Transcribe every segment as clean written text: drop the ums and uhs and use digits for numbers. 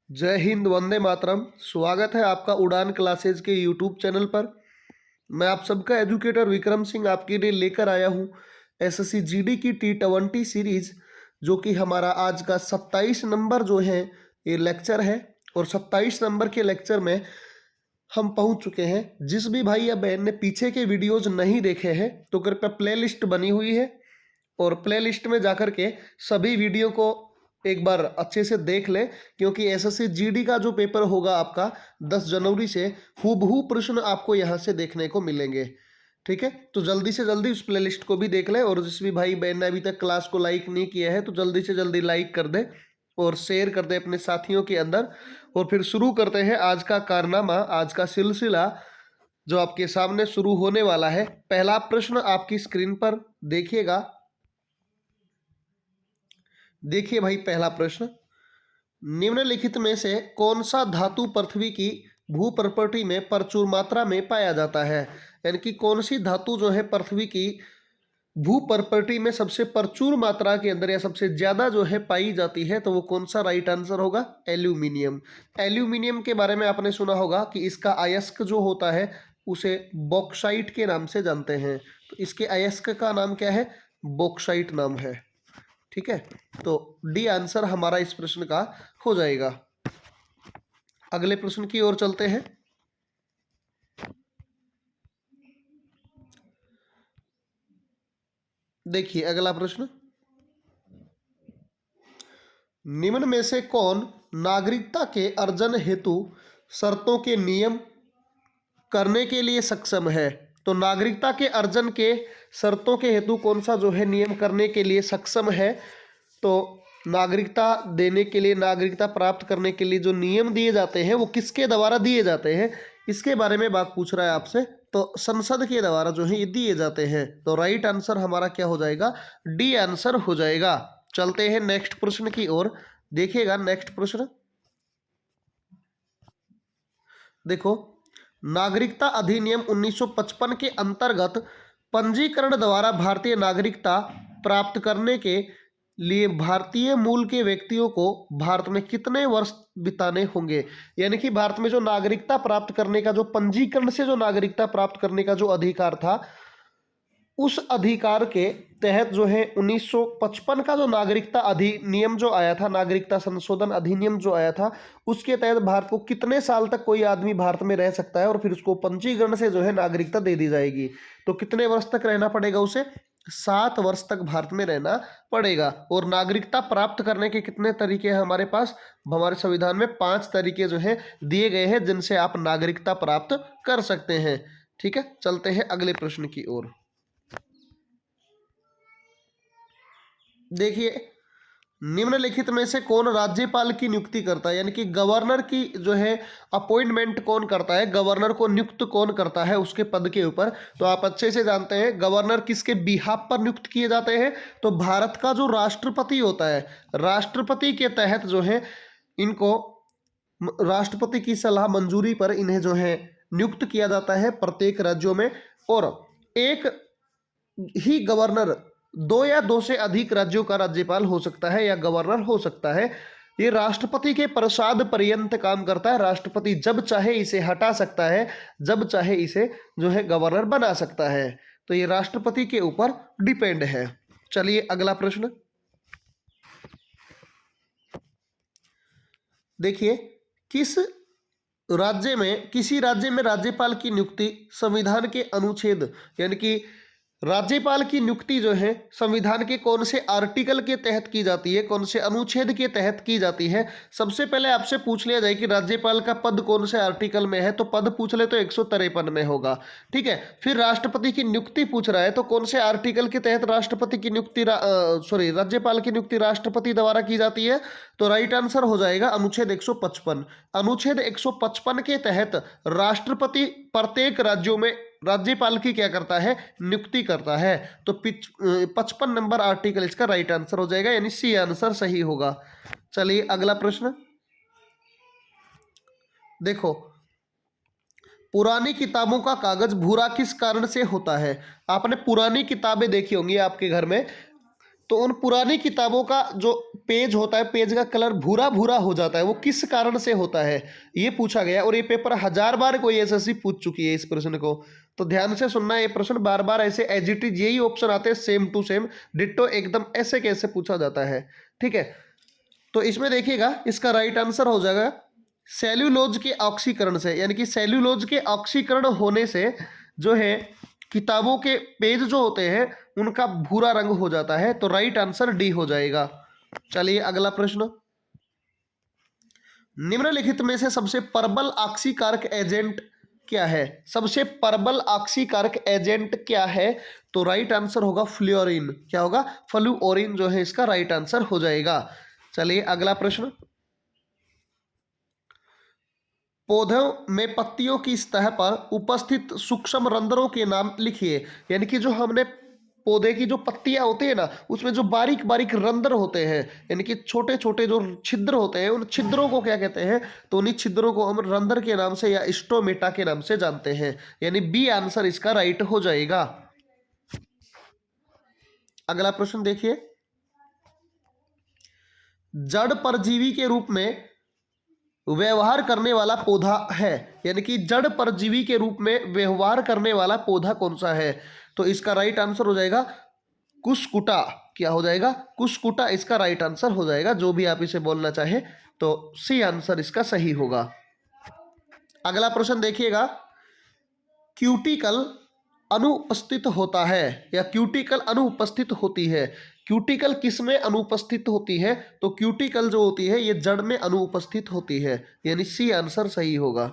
जय हिंद, वंदे मातरम। स्वागत है आपका उड़ान क्लासेज के यूट्यूब चैनल पर। मैं आप सबका एजुकेटर विक्रम सिंह आपके लिए लेकर आया हूँ एसएससी जीडी की T20 सीरीज, जो कि हमारा आज का 27 नंबर जो है ये लेक्चर है। और 27 नंबर के लेक्चर में हम पहुंच चुके हैं। जिस भी भाई या बहन ने पीछे के वीडियोज नहीं देखे हैं तो कृपया प्लेलिस्ट बनी हुई है और प्लेलिस्ट में जाकर के सभी वीडियो को एक बार अच्छे से देख लें, क्योंकि एसएससी जीडी का जो पेपर होगा आपका 10 जनवरी से हूबहू प्रश्न आपको यहाँ से देखने को मिलेंगे। ठीक है, तो जल्दी से जल्दी उस प्लेलिस्ट को भी देख लें। और जिस भी भाई बहन ने अभी तक क्लास को लाइक नहीं किया है तो जल्दी से जल्दी लाइक कर दे और शेयर कर दे अपने साथियों के अंदर। और फिर शुरू करते हैं आज का कारनामा, आज का सिलसिला जो आपके सामने शुरू होने वाला है। पहला प्रश्न आपकी स्क्रीन पर देखिएगा। देखिए भाई, पहला प्रश्न, निम्नलिखित में से कौन सा धातु पृथ्वी की भू प्रॉपर्टी में प्रचुर मात्रा में पाया जाता है। यानी कि कौन सी धातु जो है पृथ्वी की भू प्रॉपर्टी में सबसे प्रचुर मात्रा के अंदर या सबसे ज्यादा जो है पाई जाती है, तो वो कौन सा राइट आंसर होगा? एल्यूमिनियम। एल्यूमिनियम के बारे में आपने सुना होगा कि इसका अयस्क जो होता है उसे बॉक्साइट के नाम से जानते हैं। तो इसके अयस्क का नाम क्या है? बॉक्साइट नाम है। ठीक है, तो डी आंसर हमारा इस प्रश्न का हो जाएगा। अगले प्रश्न की ओर चलते हैं। देखिए अगला प्रश्न, निम्न में से कौन नागरिकता के अर्जन हेतु शर्तों के नियम करने के लिए सक्षम है? तो नागरिकता के अर्जन के शर्तों के हेतु कौन सा जो है नियम करने के लिए सक्षम है? तो नागरिकता देने के लिए, नागरिकता प्राप्त करने के लिए जो नियम दिए जाते हैं वो किसके द्वारा दिए जाते हैं, इसके बारे में बात पूछ रहा है आपसे। तो संसद के द्वारा जो है ये दिए जाते हैं। तो राइट आंसर हमारा क्या हो जाएगा? डी आंसर हो जाएगा। चलते हैं नेक्स्ट प्रश्न की ओर। देखिएगा नेक्स्ट प्रश्न, देखो, नागरिकता अधिनियम 1955 के अंतर्गत पंजीकरण द्वारा भारतीय नागरिकता प्राप्त करने के लिए भारतीय मूल के व्यक्तियों को भारत में कितने वर्ष बिताने होंगे? यानी कि भारत में जो नागरिकता प्राप्त करने का, जो पंजीकरण से जो नागरिकता प्राप्त करने का जो अधिकार था, उस अधिकार के तहत जो है 1955 का जो नागरिकता अधिनियम जो आया था, नागरिकता संशोधन अधिनियम जो आया था, उसके तहत भारत को कितने साल तक कोई आदमी भारत में रह सकता है और फिर उसको पंजीकरण से जो है नागरिकता दे दी जाएगी। तो कितने वर्ष तक रहना पड़ेगा उसे? 7 वर्ष तक भारत में रहना पड़ेगा। और नागरिकता प्राप्त करने के कितने तरीके हैं हमारे पास? हमारे संविधान में 5 तरीके जो है दिए गए हैं जिनसे आप नागरिकता प्राप्त कर सकते हैं। ठीक है, चलते हैं अगले प्रश्न की ओर। देखिए, निम्नलिखित में से कौन राज्यपाल की नियुक्ति करता है? यानी कि गवर्नर की जो है अपॉइंटमेंट कौन करता है, गवर्नर को नियुक्त कौन करता है उसके पद के ऊपर? तो आप अच्छे से जानते हैं गवर्नर किसके बिहाफ पर नियुक्त किए जाते हैं? तो भारत का जो राष्ट्रपति होता है, राष्ट्रपति के तहत जो है इनको राष्ट्रपति की सलाह मंजूरी पर इन्हें जो है नियुक्त किया जाता है प्रत्येक राज्यों में। और एक ही गवर्नर 2 या 2 से अधिक राज्यों का राज्यपाल हो सकता है या गवर्नर हो सकता है। ये राष्ट्रपति के प्रसाद पर्यंत काम करता है। राष्ट्रपति जब चाहे इसे हटा सकता है, जब चाहे इसे जो है गवर्नर बना सकता है। तो ये राष्ट्रपति के ऊपर डिपेंड है। चलिए अगला प्रश्न देखिए, किसी राज्य में राज्यपाल की नियुक्ति संविधान के अनुच्छेद, यानी कि राज्यपाल की नियुक्ति जो है संविधान के कौन से आर्टिकल के तहत की जाती है, कौन से अनुच्छेद के तहत की जाती है? सबसे पहले आपसे पूछ लिया जाए कि राज्यपाल का पद कौन से आर्टिकल में है, तो पद पूछ ले तो 153 में होगा। ठीक है, फिर राष्ट्रपति की नियुक्ति पूछ रहा है तो कौन से आर्टिकल के तहत राष्ट्रपति की नियुक्ति राज्यपाल की नियुक्ति राष्ट्रपति द्वारा की जाती है? तो राइट आंसर हो जाएगा अनुच्छेद 155। अनुच्छेद 155 के तहत राष्ट्रपति प्रत्येक राज्यों में राज्यपाल की क्या करता है? नियुक्ति करता है। तो 55 नंबर आर्टिकल इसका राइट आंसर हो जाएगा, यानी सी आंसर सही होगा। चलिए अगला प्रश्न देखो, पुरानी किताबों का कागज भूरा किस कारण से होता है? आपने पुरानी किताबें देखी होंगी आपके घर में, तो उन पुरानी किताबों का जो पेज होता है, पेज का कलर भूरा भूरा हो जाता है, वो किस कारण से होता है, ये पूछा गया। और ये पेपर 1000 बार कोई एसएससी पूछ चुकी है इस प्रश्न को। तो ध्यान से सुनना, ये प्रश्न बार बार ऐसे एज इट इज यही ऑप्शन आते हैं, सेम टू सेम डिट्टो एकदम ऐसे कैसे पूछा जाता है। ठीक है, तो इसमें देखिएगा इसका राइट आंसर हो जाएगा सेल्यूलोज के ऑक्सीकरण से, यानी कि सेल्यूलोज के ऑक्सीकरण होने से जो है किताबों के पेज जो होते हैं उनका भूरा रंग हो जाता है। तो राइट आंसर डी हो जाएगा। चलिए अगला प्रश्न, निम्नलिखित में से सबसे प्रबल ऑक्सीकारक एजेंट क्या है? सबसे प्रबल ऑक्सीकारक एजेंट क्या है? तो राइट आंसर होगा फ्लोरीन। क्या होगा? फ्लूओरिन जो है इसका राइट आंसर हो जाएगा। चलिए अगला प्रश्न, पौधों में पत्तियों की सतह पर उपस्थित सूक्ष्म रंध्रों के नाम लिखिए। यानी कि जो हमने पौधे की जो पत्तियां होती है ना, उसमें जो बारीक बारीक रंध्र होते हैं, यानी कि छोटे छोटे जो छिद्र होते हैं, उन छिद्रों को क्या कहते हैं? तो उन्हीं छिद्रों को हम रंध्र के नाम से या स्टोमेटा के नाम से जानते हैं। यानी बी आंसर इसका राइट हो जाएगा। अगला प्रश्न देखिए, जड़ परजीवी के रूप में व्यवहार करने वाला पौधा है। यानी कि जड़ परजीवी के रूप में व्यवहार करने वाला पौधा कौन सा है? तो इसका राइट आंसर हो जाएगा कुसकुटा। क्या हो जाएगा? कुसकुटा इसका राइट आंसर हो जाएगा। जो भी आप इसे बोलना चाहे, तो सी आंसर इसका सही होगा। अगला प्रश्न देखिएगा, क्यूटिकल अनुपस्थित होता है या क्यूटिकल अनुपस्थित होती है। क्यूटिकल किस में अनुपस्थित होती है? तो क्यूटिकल जो होती है ये जड़ में अनुपस्थित होती है, यानी सी आंसर सही होगा।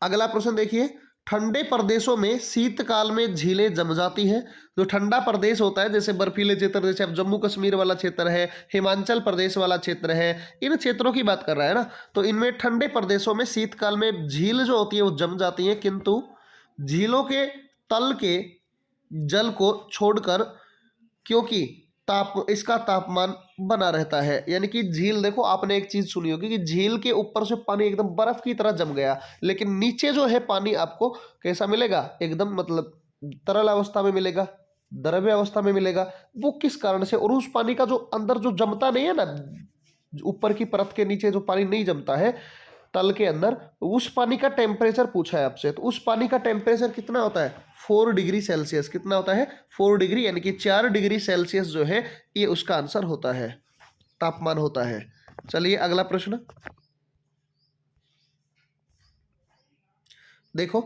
अगला प्रश्न देखिए, ठंडे प्रदेशों में शीतकाल में झीलें जम जाती हैं। जो ठंडा प्रदेश होता है, जैसे बर्फीले क्षेत्र, जैसे अब जम्मू कश्मीर वाला क्षेत्र है, हिमाचल प्रदेश वाला क्षेत्र है, इन क्षेत्रों की बात कर रहा है ना, तो इनमें ठंडे प्रदेशों में शीतकाल में झील जो होती है वो जम जाती है, किंतु झीलों के तल के जल को छोड़कर, क्योंकि इसका तापमान बना रहता है। यानी कि झील, देखो आपने एक चीज सुनी होगी कि झील के ऊपर से पानी एकदम बर्फ की तरह जम गया, लेकिन नीचे जो है पानी आपको कैसा मिलेगा? एकदम मतलब तरल अवस्था में मिलेगा, द्रव्य अवस्था में मिलेगा। वो किस कारण से? और उस पानी का जो अंदर जो जमता नहीं है ना, ऊपर की परत के नीचे जो पानी नहीं जमता है तल के अंदर, उस पानी का टेम्परेचर पूछा है आपसे। तो उस पानी का टेम्परेचर कितना होता है? 4 डिग्री सेल्सियस। कितना होता है? 4 डिग्री, यानी कि 4 डिग्री सेल्सियस जो है ये उसका आंसर होता है, तापमान होता है। चलिए अगला प्रश्न देखो,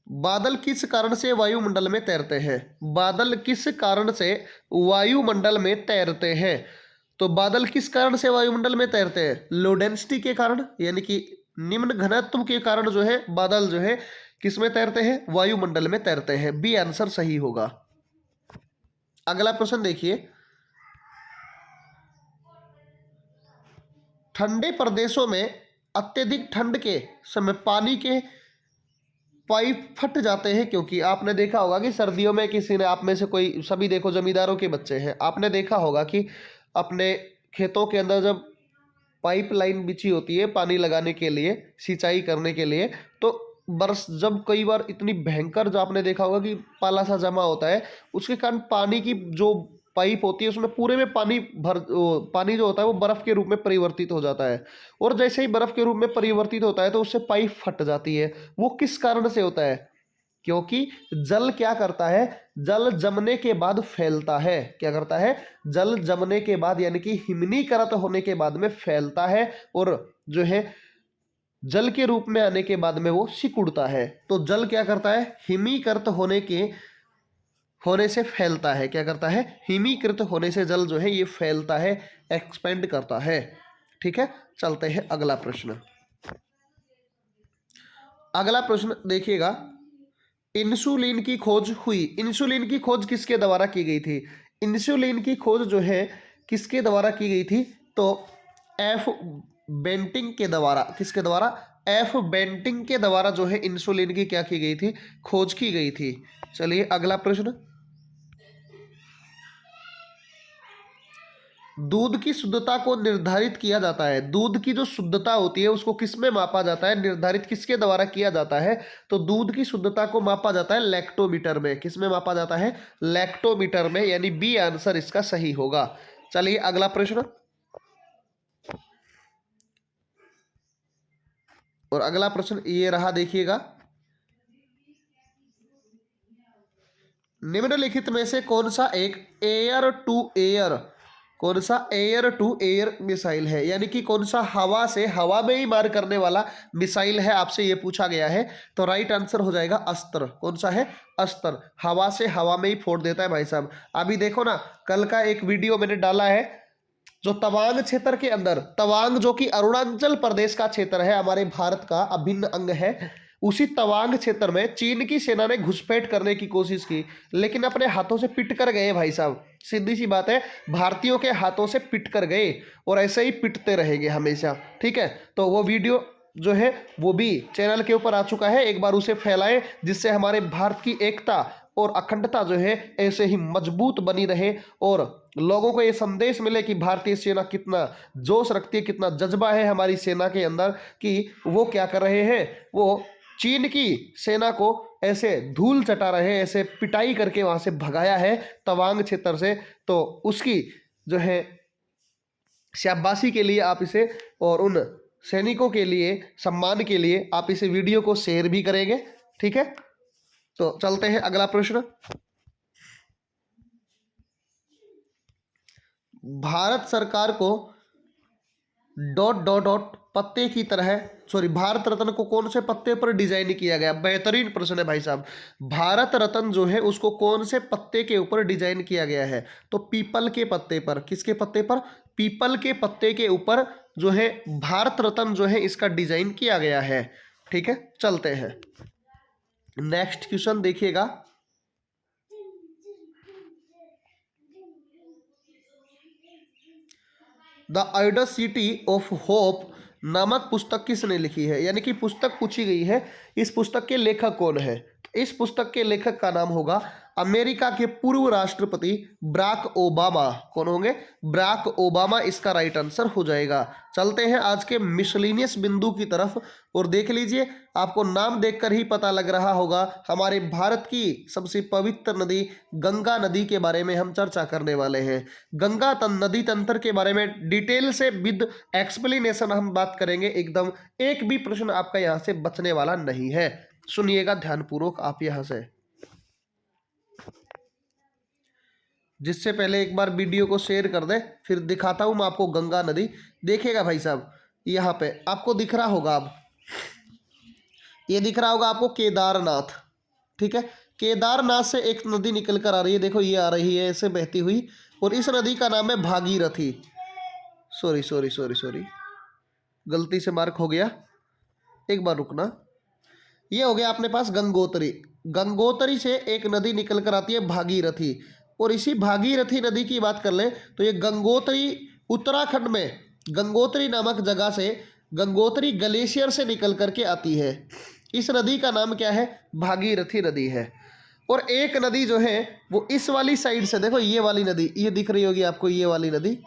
बादल किस कारण से वायुमंडल में तैरते हैं? बादल किस कारण से वायुमंडल में तैरते हैं? तो बादल किस कारण से वायुमंडल में तैरते हैं? लो डेंसिटी के कारण, यानी कि निम्न घनत्व के कारण जो है बादल जो है किस में तैरते हैं? वायुमंडल में तैरते हैं। बी आंसर सही होगा। अगला प्रश्न देखिए, ठंडे प्रदेशों में अत्यधिक ठंड के समय पानी के पाइप फट जाते हैं, क्योंकि आपने देखा होगा कि सर्दियों में किसी ने, आप में से कोई, सभी देखो जमींदारों के बच्चे हैं, आपने देखा होगा कि अपने खेतों के अंदर जब पाइप लाइन बिछी होती है पानी लगाने के लिए, सिंचाई करने के लिए, तो बरस जब कई बार इतनी भयंकर, जो आपने देखा होगा कि पाला सा जमा होता है, उसके कारण पानी की जो पाइप होती है उसमें पूरे में पानी पानी जो होता है वो बर्फ के रूप में परिवर्तित हो जाता है। और जैसे ही बर्फ के रूप में परिवर्तित होता है तो उससे पाइप फट जाती है। वो किस कारण से होता है? क्योंकि जल क्या करता है? जल जमने के बाद फैलता है। क्या करता है? जल जमने के बाद, यानी कि हिमनीकृत होने के बाद में फैलता है, और जो है जल के रूप में आने के बाद में वो सिकुड़ता है। तो जल क्या करता है? हिमीकृत होने से फैलता है। क्या करता है? हिमीकृत होने से जल जो है ये फैलता है, एक्सपेंड करता है। ठीक है, चलते हैं अगला प्रश्न। अगला प्रश्न देखिएगा, इंसुलिन की खोज हुई। इंसुलिन की खोज किसके द्वारा की गई थी? इंसुलिन की खोज जो है किसके द्वारा की गई थी? तो एफ बेंटिंग के द्वारा। किसके द्वारा? एफ बेंटिंग के द्वारा जो है इंसुलिन की क्या की गई थी? खोज की गई थी। चलिए अगला प्रश्न, दूध की शुद्धता को निर्धारित किया जाता है। दूध की जो शुद्धता होती है उसको किस में मापा जाता है, निर्धारित किसके द्वारा किया जाता है? तो दूध की शुद्धता को मापा जाता है लैक्टोमीटर में। किस में मापा जाता है? लैक्टोमीटर में, यानी बी आंसर इसका सही होगा। चलिए अगला प्रश्न। और अगला प्रश्न ये रहा, देखिएगा। निम्नलिखित में से कौन सा एक एयर टू एयर, कौन सा एयर टू एयर मिसाइल है, यानी कि कौन सा हवा से हवा में ही मार करने वाला मिसाइल है, आपसे ये पूछा गया है। तो राइट आंसर हो जाएगा अस्त्र। कौन सा है? अस्त्र। हवा से हवा में ही फोड़ देता है भाई साहब। अभी देखो ना, कल का एक वीडियो मैंने डाला है, जो तवांग क्षेत्र के अंदर, तवांग जो कि अरुणाचल प्रदेश का क्षेत्र है, हमारे भारत का अभिन्न अंग है, उसी तवांग क्षेत्र में चीन की सेना ने घुसपैठ करने की कोशिश की, लेकिन अपने हाथों से पिट कर गए भाई साहब। सीधी सी बात है, भारतीयों के हाथों से पिट कर गए और ऐसे ही पिटते रहेंगे हमेशा। ठीक है, तो वो वीडियो जो है वो भी चैनल के ऊपर आ चुका है, एक बार उसे फैलाएं, जिससे हमारे भारत की एकता और अखंडता जो है ऐसे ही मजबूत बनी रहे और लोगों को ये संदेश मिले कि भारतीय सेना कितना जोश रखती है, कितना जज्बा है हमारी सेना के अंदर, कि वो क्या कर रहे हैं, वो चीन की सेना को ऐसे धूल चटा रहे हैं, ऐसे पिटाई करके वहां से भगाया है तवांग क्षेत्र से। तो उसकी जो है शाबाशी के लिए आप इसे, और उन सैनिकों के लिए सम्मान के लिए आप इसे वीडियो को शेयर भी करेंगे। ठीक है, तो चलते हैं अगला प्रश्न। भारत सरकार को डॉट डॉट डॉट पत्ते की तरह, सॉरी, भारत रत्न को कौन से पत्ते पर डिजाइन किया गया? बेहतरीन प्रश्न है भाई साहब। भारत रत्न जो है उसको कौन से पत्ते के ऊपर डिजाइन किया गया है? तो पीपल के पत्ते पर। किसके पत्ते पर? पीपल के पत्ते के ऊपर जो है भारत रत्न जो है इसका डिजाइन किया गया है। ठीक है, चलते हैं नेक्स्ट क्वेश्चन, देखिएगा। द आइडोसिटी ऑफ होप नामक पुस्तक किसने लिखी है, यानी कि पुस्तक पूछी गई है, इस पुस्तक के लेखक कौन है? इस पुस्तक के लेखक का नाम होगा अमेरिका के पूर्व राष्ट्रपति बराक ओबामा। कौन होंगे? बराक ओबामा इसका राइट आंसर हो जाएगा। चलते हैं आज के मिसलेनियस बिंदु की तरफ, और देख लीजिए, आपको नाम देखकर ही पता लग रहा होगा, हमारे भारत की सबसे पवित्र नदी गंगा नदी के बारे में हम चर्चा करने वाले हैं। गंगा नदी तंत्र के बारे में डिटेल से विद एक्सप्लेनेशन हम बात करेंगे एकदम। एक भी प्रश्न आपका यहाँ से बचने वाला नहीं है, सुनिएगा ध्यानपूर्वक आप यहाँ से। जिससे पहले एक बार वीडियो को शेयर कर दे, फिर दिखाता हूं मैं आपको गंगा नदी। देखिएगा भाई साहब, यहाँ पे आपको दिख रहा होगा, अब ये दिख रहा होगा आपको केदारनाथ। ठीक है, केदारनाथ से एक नदी निकल कर आ रही है, देखो ये आ रही है ऐसे बहती हुई, और इस नदी का नाम है Bhagirathi. Sorry sorry sorry sorry, गलती से मार्क हो गया, एक बार रुकना। ये हो गया अपने पास गंगोत्री। गंगोत्री से एक नदी निकल कर आती है भागीरथी, और इसी भागीरथी नदी की बात कर ले तो ये गंगोत्री उत्तराखंड में गंगोत्री नामक जगह से, गंगोत्री ग्लेशियर से निकल करके आती है। इस नदी का नाम क्या है? भागीरथी नदी है। और एक नदी जो है वो इस वाली साइड से, देखो ये वाली नदी, ये दिख रही होगी आपको, ये वाली नदी,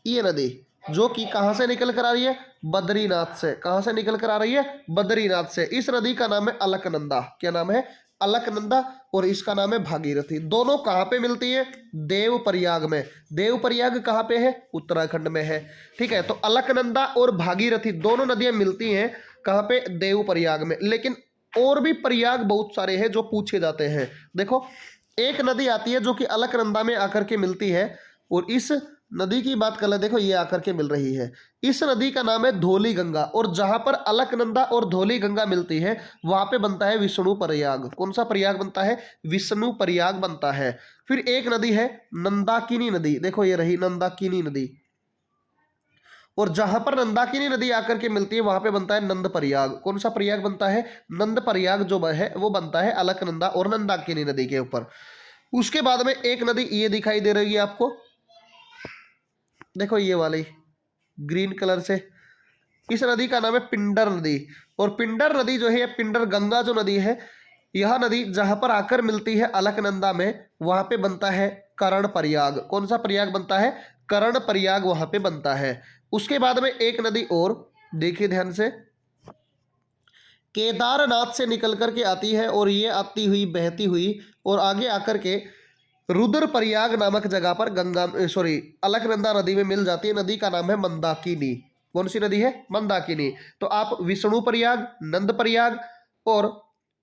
ये नदी जो कि कहाँ से निकल कर आ रही है? बद्रीनाथ से। कहाँ से निकल कर आ रही है? बद्रीनाथ से। इस नदी का नाम है अलकनंदा। क्या नाम है? अलकनंदा। और इसका नाम है भागीरथी। दोनों कहाँ पे मिलती है? देवप्रयाग में। देवप्रयाग कहाँ पे है? उत्तराखंड में है। ठीक है, तो अलकनंदा और भागीरथी दोनों नदियां मिलती हैं कहाँ पे? देवप्रयाग में। लेकिन और भी प्रयाग बहुत सारे हैं जो पूछे जाते हैं। देखो, एक नदी आती है जो कि अलकनंदा में आकर के मिलती है, और इस नदी की बात कर ले, देखो ये आकर के मिल रही है। इस नदी का नाम है धौली गंगा, और जहां पर अलकनंदा और धौली गंगा मिलती है वहां पे बनता है विष्णु प्रयाग। कौन सा प्रयाग बनता है? विष्णु प्रयाग बनता है। फिर एक नदी है नंदाकिनी नदी, देखो ये रही नंदाकिनी नदी, और जहां पर नंदाकिनी नदी आकर के मिलती है वहां पे बनता है नंद प्रयाग। कौन सा प्रयाग बनता है? नंद प्रयाग जो है वो बनता है अलकनंदा और नंदाकिनी नदी के ऊपर। उसके बाद में एक नदी ये दिखाई दे रही है आपको, देखो ये वाली ग्रीन कलर से, इस नदी का नाम है पिंडर नदी। और पिंडर नदी जो है, पिंडर गंगा जो नदी है, यह नदी जहां पर आकर मिलती है अलकनंदा में, वहां पे बनता है कर्ण प्रयाग। कौन सा प्रयाग बनता है? कर्ण प्रयाग वहां पे बनता है। उसके बाद में एक नदी और देखिए ध्यान से, केदारनाथ से निकल करके आती है और ये आती हुई बहती हुई और आगे आकर के रुद्रप्रयाग नामक जगह पर गंगा सॉरी अलकनंदा नदी में मिल जाती है। नदी का नाम है मंदाकिनी। कौन सी नदी है? मंदाकिनी। तो आप विष्णु प्रयाग, नंद प्रयाग और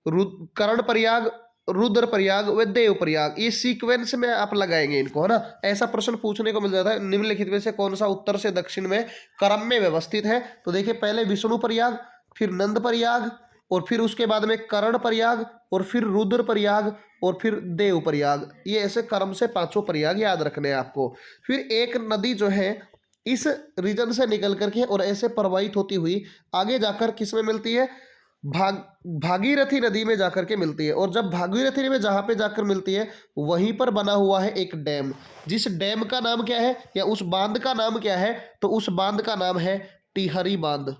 कर्ण प्रयाग, रुद्र प्रयाग व देव प्रयाग, ये सीक्वेंस में आप लगाएंगे इनको, है ना। ऐसा प्रश्न पूछने को मिल जाता है, निम्नलिखित में से कौन सा उत्तर से दक्षिण में क्रम में व्यवस्थित है? तो देखिए पहले विष्णु प्रयाग, फिर नंद प्रयाग और फिर उसके बाद में कर्ण प्रयाग और फिर रुद्र प्रयाग और फिर देव प्रयाग। ये ऐसे क्रम से पांचों प्रयाग याद रखने हैं आपको। फिर एक नदी जो है इस रीजन से निकल करके और ऐसे प्रवाहित होती हुई आगे जाकर किस में मिलती है? भागीरथी नदी में जाकर के मिलती है। और जब भागीरथी में जहां पे जाकर मिलती है वहीं पर बना हुआ है एक डैम। जिस डैम का नाम क्या है, या उस बांध का नाम क्या है? तो उस बांध का नाम है टिहरी बांध।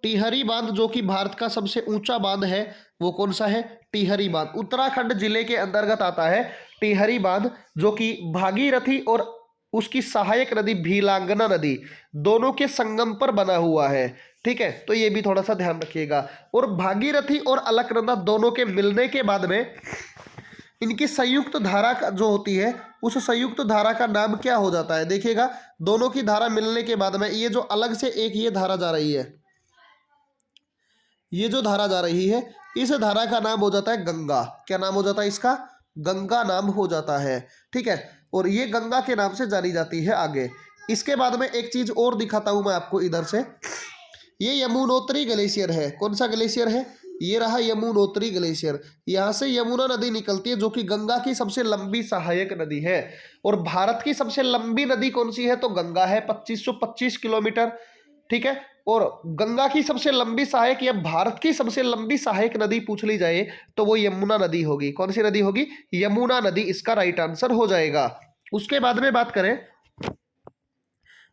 टिहरी बांध जो कि भारत का सबसे ऊंचा बांध है, वो कौन सा है? टिहरी बांध। उत्तराखंड जिले के अंतर्गत आता है टिहरी बांध, जो कि भागीरथी और उसकी सहायक नदी भीलांगना नदी दोनों के संगम पर बना हुआ है। ठीक है, तो ये भी थोड़ा सा ध्यान रखिएगा। और भागीरथी और अलकनंदा दोनों के मिलने के बाद में इनकी संयुक्त धारा का जो होती है, उस संयुक्त धारा का नाम क्या हो जाता है? देखिएगा, दोनों की धारा मिलने के बाद में ये जो अलग से एक ये धारा जा रही है, ये जो धारा जा रही है, इस धारा का नाम हो जाता है गंगा। क्या नाम हो जाता है इसका? गंगा नाम हो जाता है। ठीक है, और ये गंगा के नाम से जानी जाती है आगे। इसके बाद में एक चीज और दिखाता हूं मैं आपको इधर से। ये यमुनोत्री ग्लेशियर है। कौन सा ग्लेशियर है? ये रहा यमुनोत्री ग्लेशियर। यहाँ से यमुना नदी निकलती है, जो कि गंगा की सबसे लंबी सहायक नदी है। और भारत की सबसे लंबी नदी कौन सी है? तो गंगा है, 2525 किलोमीटर। ठीक है, और गंगा की सबसे लंबी सहायक या भारत की सबसे लंबी सहायक नदी पूछ ली जाए तो वो यमुना नदी होगी। कौन सी नदी होगी? यमुना नदी इसका राइट आंसर हो जाएगा। उसके बाद में बात करें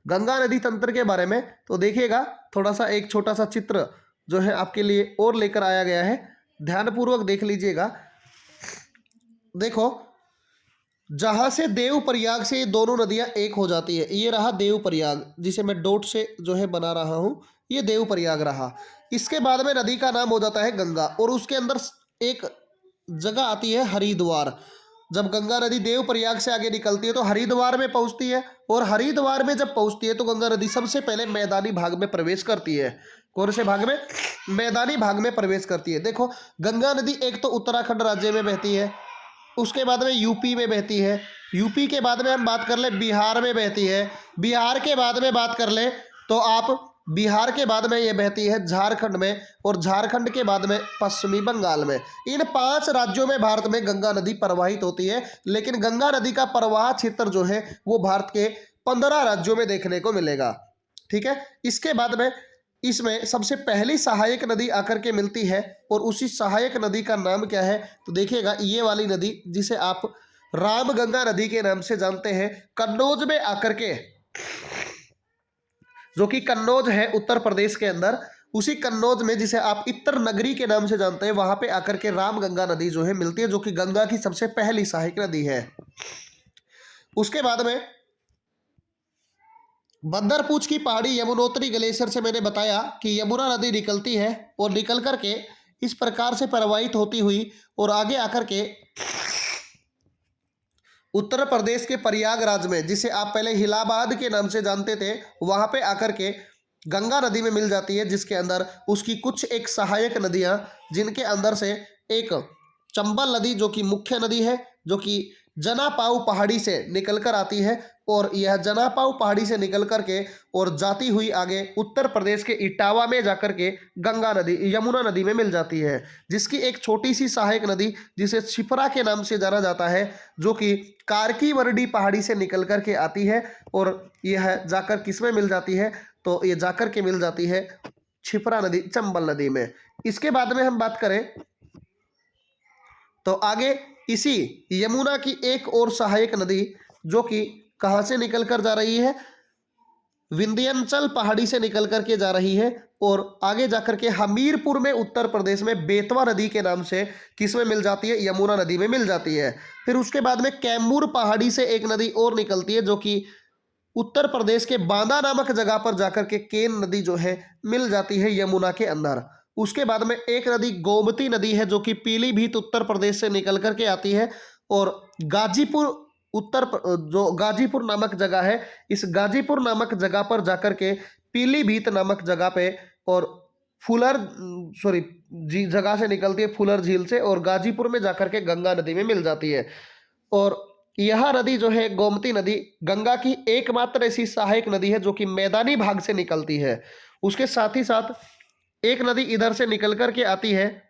गंगा नदी तंत्र के बारे में, तो देखिएगा थोड़ा सा एक छोटा सा चित्र जो है आपके लिए और लेकर आया गया है, ध्यानपूर्वक देख लीजिएगा। देखो, जहां से देव प्रयाग से ये दोनों नदियां एक हो जाती है, ये रहा देव प्रयाग जिसे मैं डॉट से जो है बना रहा हूं, ये देव प्रयाग रहा। इसके बाद में नदी का नाम हो जाता है गंगा, और उसके अंदर एक जगह आती है हरिद्वार। जब गंगा नदी देव प्रयाग से आगे निकलती है तो हरिद्वार में पहुंचती है, और हरिद्वार में जब पहुंचती है तो गंगा नदी सबसे पहले मैदानी भाग में प्रवेश करती है। कौन से भाग में? मैदानी भाग में प्रवेश करती है। देखो, गंगा नदी एक तो उत्तराखंड राज्य में बहती है, उसके बाद में यूपी में बहती है, यूपी के बाद में हम बात कर ले बिहार में बहती है, बिहार के बाद में बात कर ले तो आप बिहार के बाद में ये बहती है झारखंड में, और झारखंड के बाद में पश्चिमी बंगाल में। इन 5 राज्यों में भारत में गंगा नदी प्रवाहित होती है। लेकिन गंगा नदी का प्रवाह क्षेत्र जो है वो भारत के 15 राज्यों में देखने को मिलेगा। ठीक है, इसके बाद में इसमें सबसे पहली सहायक नदी आकर के मिलती है, और उसी सहायक नदी का नाम क्या है? तो देखिएगा, ये वाली नदी जिसे आप रामगंगा नदी के नाम से जानते हैं, कन्नौज में आकर के, जो कि कन्नौज है उत्तर प्रदेश के अंदर, उसी कन्नौज में जिसे आप इत्र नगरी के नाम से जानते हैं, वहां पे आकर के रामगंगा नदी जो है मिलती है, जो कि गंगा की सबसे पहली सहायक नदी है। उसके बाद में बंदरपूछ की पहाड़ी यमुनोत्री ग्लेशियर से मैंने बताया कि यमुना नदी निकलती है और निकल करके इस प्रकार से प्रवाहित होती हुई और आगे आकर के उत्तर प्रदेश के प्रयागराज में, जिसे आप पहले इलाहाबाद के नाम से जानते थे, वहां पे आकर के गंगा नदी में मिल जाती है, जिसके अंदर उसकी कुछ एक सहायक नदियां, जिनके अंदर से एक चंबल नदी जो कि मुख्य नदी है, जो कि जनापाऊ पहाड़ी से निकल कर आती है, और यह जनापाऊ पहाड़ी से निकल करके और जाती हुई आगे उत्तर प्रदेश के इटावा में जाकर के गंगा नदी यमुना नदी में मिल जाती है, जिसकी एक छोटी सी सहायक नदी जिसे शिप्रा के नाम से जाना जाता है, जो कि कारकीवरडी पहाड़ी से निकल करके आती है, और यह जाकर किस में मिल जाती है? तो ये जाकर के मिल जाती है शिप्रा नदी, चंबल नदी में। इसके बाद में हम बात करें तो आगे इसी यमुना की एक और सहायक नदी, जो कि कहां से निकल कर जा रही है? विंध्याचल पहाड़ी से निकल करके जा रही है और आगे जाकर के हमीरपुर में उत्तर प्रदेश में बेतवा नदी के नाम से किस में मिल जाती है, यमुना नदी में मिल जाती है। फिर उसके बाद में कैमूर पहाड़ी से एक नदी और निकलती है जो कि उत्तर प्रदेश के बांदा नामक जगह पर जाकर के केन नदी जो है मिल जाती है यमुना के अंदर। उसके बाद में एक नदी गोमती नदी है जो कि पीलीभीत उत्तर प्रदेश से निकल करके आती है और गाजीपुर जो गाजीपुर नामक जगह है, इस गाजीपुर नामक जगह पर जाकर के पीलीभीत नामक जगह पे और जगह से निकलती है फुलर झील से और गाजीपुर में जाकर के गंगा नदी में मिल जाती है। और यह नदी जो है गोमती नदी गंगा की एकमात्र ऐसी सहायक नदी है जो कि मैदानी भाग से निकलती है। उसके साथ ही साथ एक नदी इधर से निकल करके आती है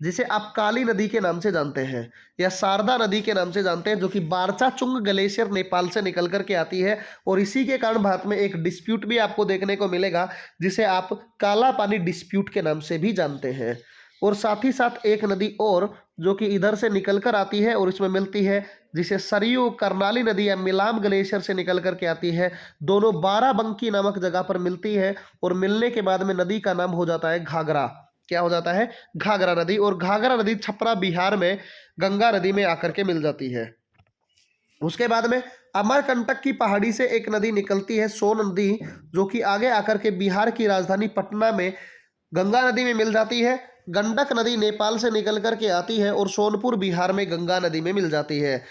जिसे आप काली नदी के नाम से जानते हैं या शारदा नदी के नाम से जानते हैं, जो कि बारचाचुंग ग्लेशियर नेपाल से निकल करके आती है। और इसी के कारण भारत में एक डिस्प्यूट भी आपको देखने को मिलेगा जिसे आप काला पानी डिस्प्यूट के नाम से भी जानते हैं। और साथ ही साथ एक नदी और जो कि इधर से निकल कर आती है और इसमें मिलती है जिसे सरयू कर्नाली नदी या मिलाम ग्लेशियर से निकल करके आती है। दोनों बाराबंकी नामक जगह पर मिलती है और मिलने के बाद में नदी का नाम हो जाता है घाघरा। क्या हो जाता है? घाघरा नदी। और घाघरा नदी छपरा बिहार में गंगा नदी में आकर के मिल जाती है। उसके बाद में अमरकंटक की पहाड़ी से एक नदी निकलती है सोन नदी जो कि आगे आकर के बिहार की राजधानी पटना में गंगा नदी में मिल जाती है। गंडक नदी नेपाल से निकल करके आती है और सोनपुर बिहार में गंगा नदी में मिल जाती है।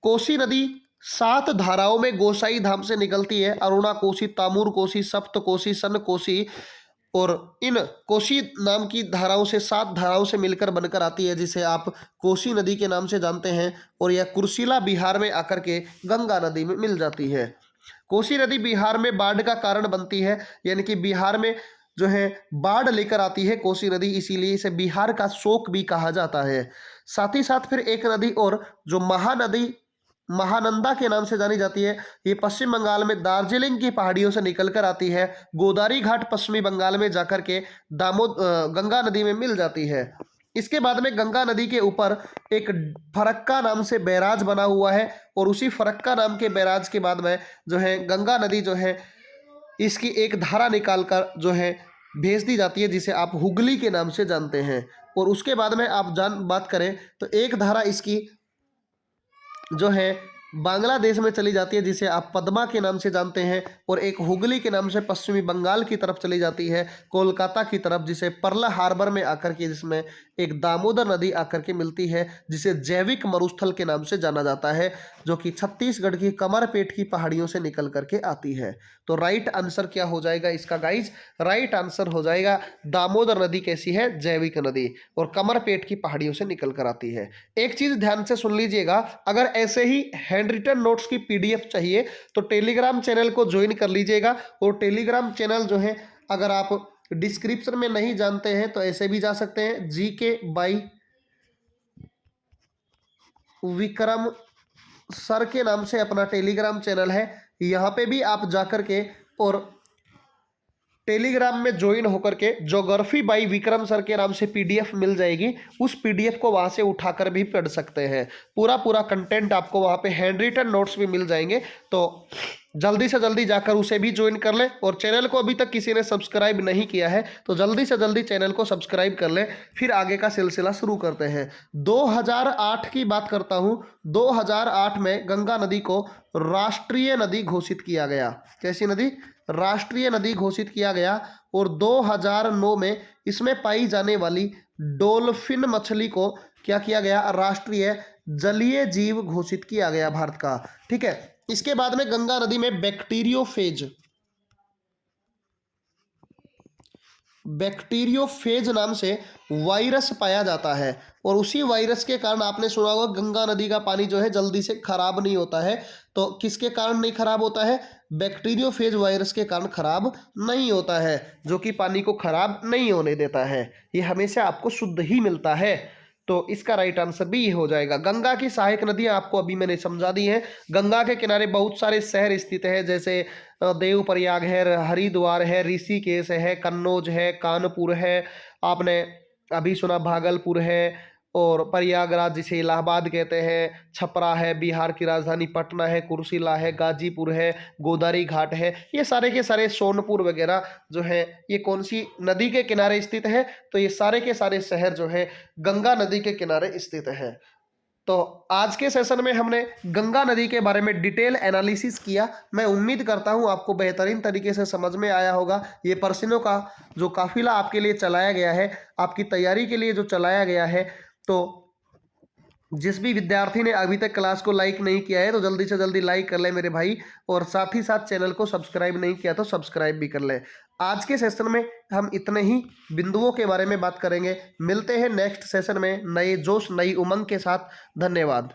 कोसी नदी 7 धाराओं में गोसाई धाम से निकलती है। अरुणा कोसी, तामूर कोसी, सप्त कोसी, सन कोसी और इन कोसी नाम की धाराओं से 7 धाराओं से मिलकर बनकर आती है जिसे आप कोसी नदी के नाम से जानते हैं। और यह कुर्सिला बिहार में आकर के गंगा नदी में मिल जाती है। कोसी नदी बिहार में बाढ़ का कारण बनती है, यानी कि बिहार में जो है बाढ़ लेकर आती है कोसी नदी, इसीलिए इसे बिहार का शोक भी कहा जाता है। साथ ही साथ फिर एक नदी और जो महानदी महानंदा के नाम से जानी जाती है, ये पश्चिम बंगाल में दार्जिलिंग की पहाड़ियों से निकलकर आती है। गोदावरी घाट पश्चिमी बंगाल में जाकर के गंगा नदी में मिल जाती है। इसके बाद में गंगा नदी के ऊपर एक फरक्का नाम से बैराज बना हुआ है और उसी फरक्का नाम के बैराज के बाद में जो है गंगा नदी जो है इसकी एक धारा निकालकर जो है भेज दी जाती है जिसे आप हुगली के नाम से जानते हैं। और उसके बाद में आप बात करें तो एक धारा इसकी जो है बांग्लादेश में चली जाती है जिसे आप पद्मा के नाम से जानते हैं। और एक हुगली के नाम से पश्चिमी बंगाल की तरफ चली जाती है कोलकाता की तरफ, जिसे पर्ल हार्बर में आकर के जिसमें एक दामोदर नदी आकर के मिलती है जिसे जैविक मरुस्थल के नाम से जाना जाता है, जो कि छत्तीसगढ़ की कमरपेट की पहाड़ियों से निकल करके आती है। तो राइट आंसर क्या हो जाएगा इसका गाइज? राइट आंसर हो जाएगा दामोदर नदी कैसी है? जैविक नदी, और कमरपेट की पहाड़ियों से निकल कर आती है। एक चीज ध्यान से सुन लीजिएगा, अगर ऐसे ही हैंड रिटन नोट्स की पीडीएफ चाहिए तो टेलीग्राम चैनल को ज्वाइन कर लीजिएगा। और टेलीग्राम चैनल जो है अगर आप डिस्क्रिप्शन में नहीं जानते हैं तो ऐसे भी जा सकते हैं, जीके बाई विक्रम सर के नाम से अपना टेलीग्राम चैनल है। यहाँ पे भी आप जाकर के और टेलीग्राम में ज्वाइन होकर के ज्योग्राफी बाई विक्रम सर के नाम से पीडीएफ मिल जाएगी। उस पीडीएफ को वहाँ से उठाकर भी पढ़ सकते हैं। पूरा कंटेंट आपको वहाँ पे हैंड रिटन नोट्स भी मिल जाएंगे। तो जल्दी से जल्दी जाकर उसे भी ज्वाइन कर लें। और चैनल को अभी तक किसी ने सब्सक्राइब नहीं किया है तो जल्दी से जल्दी चैनल को सब्सक्राइब कर लें। फिर आगे का सिलसिला शुरू करते हैं। 2008 की बात करता हूँ। 2008 में गंगा नदी को राष्ट्रीय नदी घोषित किया गया। कैसी नदी? राष्ट्रीय नदी घोषित किया गया। और 2009 में इसमें पाई जाने वाली डॉल्फिन मछली को क्या किया गया? राष्ट्रीय जलीय जीव घोषित किया गया भारत का। ठीक है। इसके बाद में गंगा नदी में बैक्टीरियोफेज नाम से वायरस पाया जाता है। और उसी वायरस के कारण आपने सुना होगा गंगा नदी का पानी जो है जल्दी से खराब नहीं होता है। तो किसके कारण नहीं खराब होता है? बैक्टीरियोफेज वायरस के कारण खराब नहीं होता है, जो कि पानी को खराब नहीं होने देता है। ये हमेशा आपको शुद्ध ही मिलता है। तो इसका राइट आंसर भी ये हो जाएगा। गंगा की सहायक नदियां आपको अभी मैंने समझा दी हैं। गंगा के किनारे बहुत सारे शहर स्थित हैं, जैसे देवप्रयाग है, हरिद्वार है, ऋषिकेश है, कन्नौज है, कानपुर है, आपने अभी सुना भागलपुर है, और प्रयागराज जिसे इलाहाबाद कहते हैं, छपरा है, बिहार की राजधानी पटना है, कुर्सिला है, गाजीपुर है, गोदावरी घाट है, ये सारे के सारे, सोनपुर वगैरह जो है ये कौन सी नदी के किनारे स्थित है? तो ये सारे के सारे शहर जो है गंगा नदी के किनारे स्थित है। तो आज के सेशन में हमने गंगा नदी के बारे में डिटेल एनालिसिस किया। मैं उम्मीद करता हूं आपको बेहतरीन तरीके से समझ में आया होगा। ये प्रश्नों का जो काफिला आपके लिए चलाया गया है, आपकी तैयारी के लिए जो चलाया गया है, तो जिस भी विद्यार्थी ने अभी तक क्लास को लाइक नहीं किया है तो जल्दी से जल्दी लाइक कर ले मेरे भाई, और साथ ही साथ चैनल को सब्सक्राइब नहीं किया तो सब्सक्राइब भी कर ले। आज के सेशन में हम इतने ही बिंदुओं के बारे में बात करेंगे। मिलते हैं नेक्स्ट सेशन में नए जोश नई उमंग के साथ। धन्यवाद।